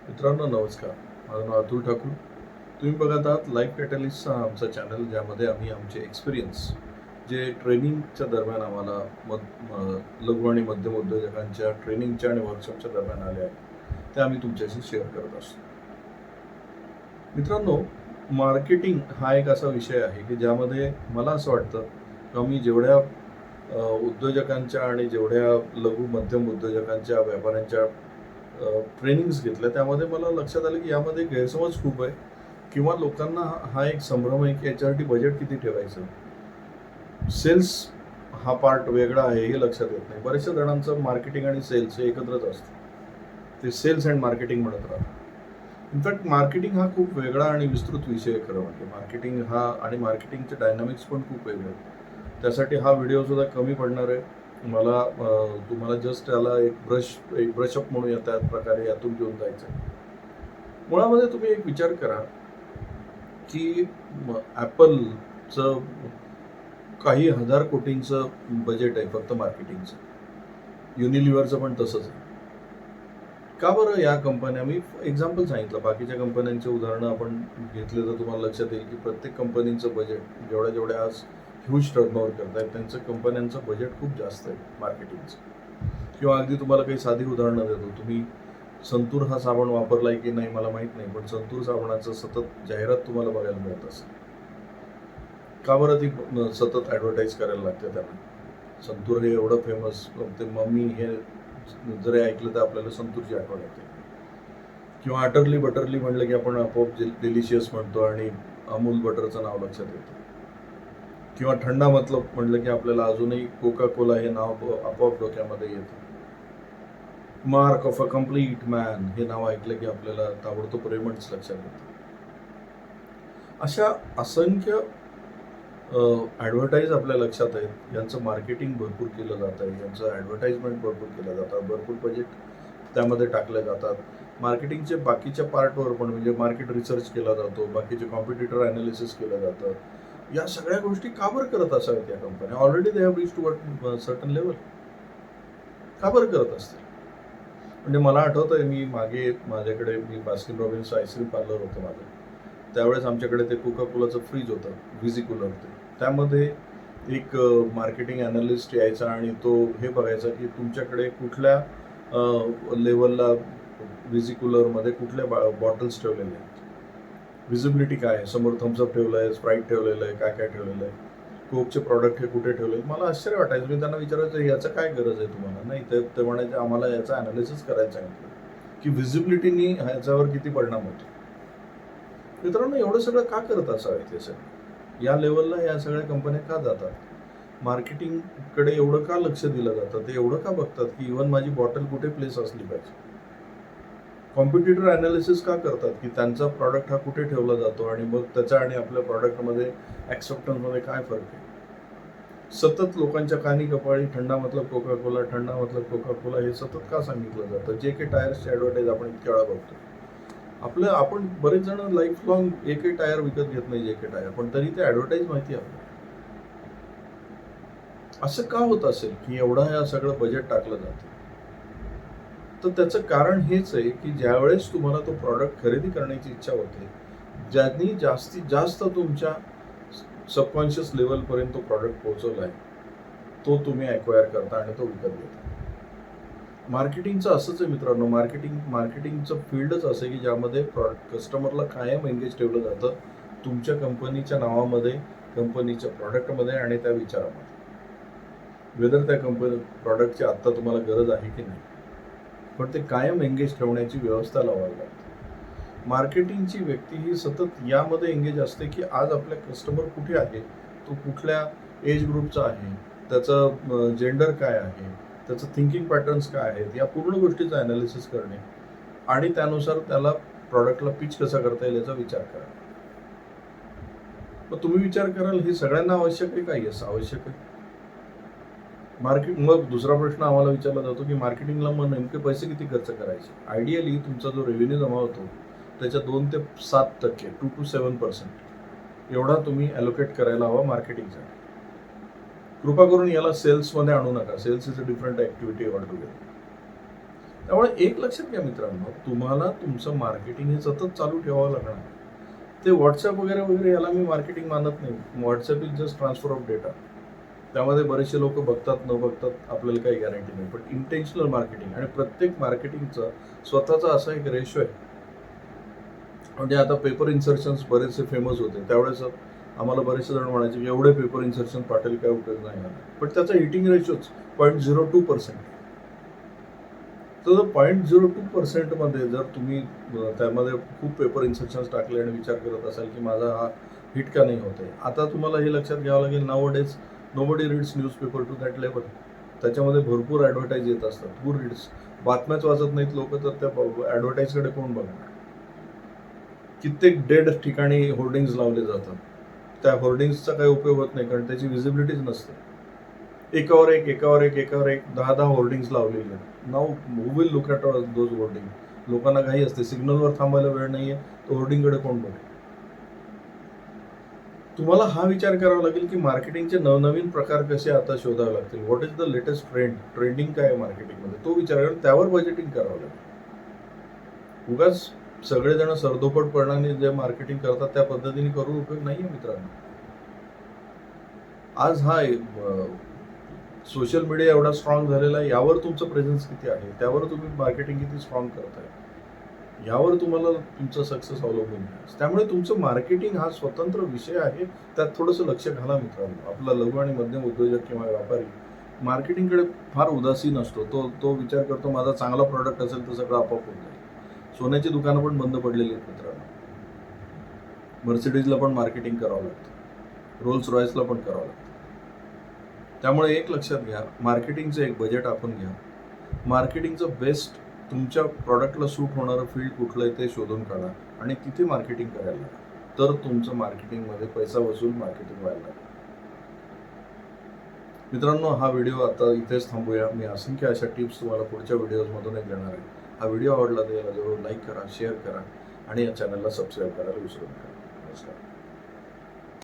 मित्रांनो नमस्कार. माझं नाव अतुल ठाकूर. तुम्ही बघत आहात लाईफ कॅटलिस्ट हा आमचा चॅनल, ज्यामध्ये आम्ही आमचे एक्सपिरियन्स जे ट्रेनिंगच्या दरम्यान आम्हाला लघु आणि मध्यम उद्योजकांच्या ट्रेनिंगच्या आणि वर्कशॉपच्या दरम्यान आले आहेत ते आम्ही तुमच्याशी शेअर करत असतो. मित्रांनो, मार्केटिंग हा एक असा विषय आहे की ज्यामध्ये मला असं वाटतं की मी जेवढ्या उद्योजकांच्या आणि जेवढ्या लघु मध्यम उद्योजकांच्या व्यापाऱ्यांच्या ट्रेनिंग्स घेतल्या, त्यामध्ये मला लक्षात आलं की यामध्ये गैरसमज खूप आहे किंवा लोकांना हा एक संभ्रम आहे की याच्यासाठी बजेट किती ठेवायचं. सेल्स हा पार्ट वेगळा आहे हे लक्षात येत नाही. बऱ्याचशा जणांचं मार्केटिंग आणि सेल्स हे एकत्रच असतं. ते सेल्स अँड मार्केटिंग म्हणत राहतात. इनफॅक्ट मार्केटिंग हा खूप वेगळा आणि विस्तृत विषय आहे. खरं म्हणजे मार्केटिंग हा आणि मार्केटिंगचे डायनामिक्स पण खूप वेगळे आहेत. त्यासाठी हा व्हिडिओ सुद्धा कमी पडणार आहे. मला तुम्हाला जस्ट याला एक ब्रशअप म्हणूया, त्या प्रकारे यातून घेऊन जायचं आहे. मुळामध्ये तुम्ही एक विचार करा की ॲपलचं काही हजार कोटींचं बजेट आहे फक्त मार्केटिंगचं. युनिलिव्हरचं पण तसंच आहे. का बरं या कंपन्या, मी एक्झाम्पल सांगितलं, बाकीच्या कंपन्यांचे उदाहरणं आपण घेतले तर तुम्हाला लक्षात येईल की प्रत्येक कंपनीचं बजेट जेवढ्या आज ह्यूज टर्नओव्हर करत आहेत त्यांचं कंपन्यांचं बजेट खूप जास्त आहे मार्केटिंगचं. किंवा अगदी तुम्हाला काही साधी उदाहरणं देतो. तुम्ही संतूर हा साबण वापरलाय की नाही मला माहीत नाही, पण संतूर साबणाचं सतत जाहिरात तुम्हाला बघायला मिळत असेल. का बरं ती सतत ॲडव्हर्टाईज करायला लागते त्यांना? संतूर हे एवढं फेमस, ते मम्मी हे जरी ऐकलं तर आपल्याला संतूरची आठवण येते. किंवा अटरली बटरली म्हणलं की आपण आपोआप डिलिशियस म्हणतो आणि अमूल बटरचं नाव लक्षात येतं. किंवा थंडा मतलब म्हणलं की आपल्याला अजूनही कोका कोला हे नाव आपोआप डोक्यामध्ये येतं. Mark of a complete man हे नाव ऐकलं की आपल्याला ताबडतोब रेमंड्स लक्षात येतं. अशा असंख्य ॲडव्हर्टाईज आपल्या लक्षात आहेत. यांचं मार्केटिंग भरपूर केलं जात आहे, यांचं ॲडव्हर्टाईजमेंट भरपूर केलं जातात, भरपूर बजेट त्यामध्ये टाकले जातात. मार्केटिंगचे बाकीच्या पार्टवर पण, म्हणजे मार्केट रिसर्च केला जातो, बाकीचे कॉम्पिटिटर ॲनालिसिस केलं जातं. या सगळ्या गोष्टी का बरं करत असाव्यात या कंपन्या? Already they have reach to certain level. का बरं करत असतील? म्हणजे मला आठवतंय, मी मागे माझ्याकडे बास्किन रॉबिन्स आईस्क्रीम पार्लर होतं माझं. त्यावेळेस आमच्याकडे ते कोका कोलाचं फ्रीज होतं, व्हिजी कूलर. त्यामध्ये एक मार्केटिंग ॲनालिस्ट यायचा आणि तो हे बघायचा की तुमच्याकडे कुठल्या लेवलला व्हिजी कूलरमध्ये कुठल्या बॉटल्स ठेवलेल्या आहेत, व्हिजिबिलिटी काय आहे, समोर थम्सअप ठेवलं आहे, स्प्राईट ठेवलेलं आहे, काय काय ठेवलेलं आहे, कोकचे प्रॉडक्ट हे कुठे ठेवले. मला आश्चर्य वाटायचं. मी त्यांना विचारायचं याचं काय गरज आहे तुम्हाला? नाही, ते म्हणायचे आम्हाला याचं ॲनालिसिस करायचं सांगितलं की व्हिजिबिलिटीनी ह्याच्यावर किती परिणाम होतो. मित्रांनो, एवढं सगळं का करत असावेत हे सगळं? या लेवलला या सगळ्या कंपन्या का जातात? मार्केटिंगकडे एवढं का लक्ष दिलं जातं? ते एवढं का बघतात की इव्हन माझी बॉटल कुठे प्लेस असली पाहिजे? कॉम्पिटिटर ॲनालिसिस का करतात की त्यांचा प्रॉडक्ट हा कुठे ठेवला जातो आणि मग त्याचा आणि आपल्या प्रॉडक्टमध्ये ॲक्सेप्टन्समध्ये काय फरक आहे? सतत लोकांच्या कानी कपाळी थंडा मतलब कोका कोला, थंडा मतलब कोका कोला हे सतत का सांगितलं जातं? जे के टायर्सची ॲडव्हर्टाईज आपण इतक्या वेळा बघतो. आपण बरेच जण लाईफ लॉंग एकही टायर विकत घेत नाही, जे के टायर, पण तरी ते ॲडव्हर्टाईज माहिती आहे आपल्याला. असं का होत असेल की एवढं या सगळं बजेट टाकलं जातं? तर त्याचं कारण हेच आहे की ज्यावेळेस तुम्हाला तो प्रॉडक्ट खरेदी करण्याची इच्छा होते, ज्यांनी जास्तीत जास्त तुमच्या सबकॉन्शियस लेवलपर्यंत तो प्रॉडक्ट पोहोचवला आहे, तो तुम्ही ॲक्वायर करता आणि तो विकत घेता. मार्केटिंगचं असंच आहे मित्रांनो. मार्केटिंगचं फील्डच असं आहे की ज्यामध्ये कस्टमरला कायम एंगेज ठेवलं जातं तुमच्या कंपनीच्या नावामध्ये, कंपनीच्या प्रॉडक्टमध्ये आणि त्या विचारामध्ये. वेदर त्या प्रॉडक्टची आत्ता तुम्हाला गरज आहे की नाही, पण ते कायम एंगेज ठेवण्याची व्यवस्था लावावी लागते. मार्केटिंगची व्यक्ती ही सतत यामध्ये एंगेज असते की आज आपल्या कस्टमर कुठे आहे, तो कुठल्या एज ग्रुपचा आहे, त्याचं जेंडर काय आहे, त्याचं थिंकिंग पॅटर्न्स काय आहेत, या पूर्ण गोष्टीचं ॲनालिसिस करणे आणि त्यानुसार त्याला प्रॉडक्टला पिच कसा करता येईल याचा विचार करा. मग तुम्ही विचार कराल हे सगळ्यांना आवश्यक आहे का? येस, आवश्यक आहे. मग दुसरा प्रश्न आम्हाला विचारला जातो की मार्केटिंगला मग नेमके पैसे किती खर्च करायचे? आयडियली तुमचा जो रेव्हेन्यू जमा होतो त्याच्या 2 ते 7%, 2 to 7% एवढा तुम्ही ॲलोकेट करायला हवा मार्केटिंगसाठी. कृपा करून याला सेल्समध्ये आणू नका. Sales is a different activity all together. त्यामुळे एक लक्षात घ्या मित्रांनो, तुम्हाला तुमचं मार्केटिंग हे सतत चालू ठेवावं लागणार. ते व्हॉट्सअप वगैरे वगैरे याला मी मार्केटिंग मानत नाही. WhatsApp is just transfer of data. त्यामध्ये बरेचसे लोक बघतात न बघतात आपल्याला काही गॅरंटी नाही. पण इंटेन्शनल मार्केटिंग आणि प्रत्येक मार्केटिंगचा स्वतःचा असा एक रेशो आहे. म्हणजे आता पेपर इन्सर्शन्स बरेचसे फेमस होते त्यावेळेस आम्हाला बरेचसे जण म्हणायचे की एवढे पेपर इन्सर्शन पाटील काय उपयोग नाही आला. पण त्याचा हिटिंग रेशोच 0.02%. तर 0.02% मध्ये जर तुम्ही त्यामध्ये खूप पेपर इन्सर्शन्स टाकले आणि विचार करत असाल की माझा हा हिट का नाही होत आहे, आता तुम्हाला हे लक्षात घ्यावं लागेल, nowadays nobody reads newspaper to that level. त्याच्यामध्ये भरपूर ॲडव्हर्टाईज येत असतात. Who reads? बातम्याच वाचत नाहीत लोक, तर त्या ॲडव्हर्टाईजकडे कोण बघणार? कित्येक डेड ठिकाणी होर्डिंग्स लावले जातात. त्या होर्डिंग्सचा काही उपयोग होत नाही कारण त्याची व्हिजिबिलिटीच नसते. एकावर एक 10 होर्डिंग्स लावलेले. Now who will look at those hoarding? लोकांना घाई असते, सिग्नलवर थांबायला वेळ नाहीये, तर होर्डिंगकडे कोण बघेल? तुम्हाला हा विचार करावा लागेल की मार्केटिंगचे नवनवीन प्रकार कसे आता शोधावे लागतील. What is the latest trending काय आहे मार्केटिंगमध्ये, तो विचार करून त्यावर बजेटिंग करावं लागेल. उगाच सगळेजण सरदोपटपणाने जे मार्केटिंग करतात त्या पद्धतीने करून उपयोग नाहीये मित्रांनो. आज हा सोशल मीडिया एवढा स्ट्रॉंग झालेला आहे, यावर तुमचं प्रेझेन्स किती आहे, त्यावर तुम्ही मार्केटिंग किती स्ट्रॉंग करताय, यावर तुम्हाला तुमचं सक्सेस अवलंबून आहे. त्यामुळे तुमचं मार्केटिंग हा स्वतंत्र विषय आहे. त्यात थोडंसं लक्ष घाला मित्रांनो. आपला लघु आणि मध्यम उद्योजक किंवा व्यापारी मार्केटिंगकडे फार उदासीन असतो. तो विचार करतो माझा चांगला प्रॉडक्ट असेल तर सगळं आपोआप होऊन जाईल. सोन्याची दुकानं पण बंद पडलेली आहेत मित्रांनो. मर्सिडीजला पण मार्केटिंग करावं लागतं, रोल्स रॉयसला पण करावं लागतं. त्यामुळे एक लक्षात घ्या, मार्केटिंगचं एक बजेट आखून घ्या. मार्केटिंगचं बेस्ट तुमच्या प्रॉडक्टला सूट होणारं फील्ड कुठलं आहे ते शोधून काढा आणि तिथे मार्केटिंग करायला लागेल. तर तुमचं मार्केटिंगमध्ये पैसा वसूल मार्केटिंग व्हायला लागेल. मित्रांनो, हा व्हिडिओ आता इथेच थांबूया. मी असंख्य अशा टिप्स तुम्हाला पुढच्या व्हिडिओजमधून देणार आहे. हा व्हिडिओ आवडला तर याला जरूर लाईक करा, शेअर करा आणि या चॅनलला सबस्क्राईब करायला विसरू नका. नमस्कार.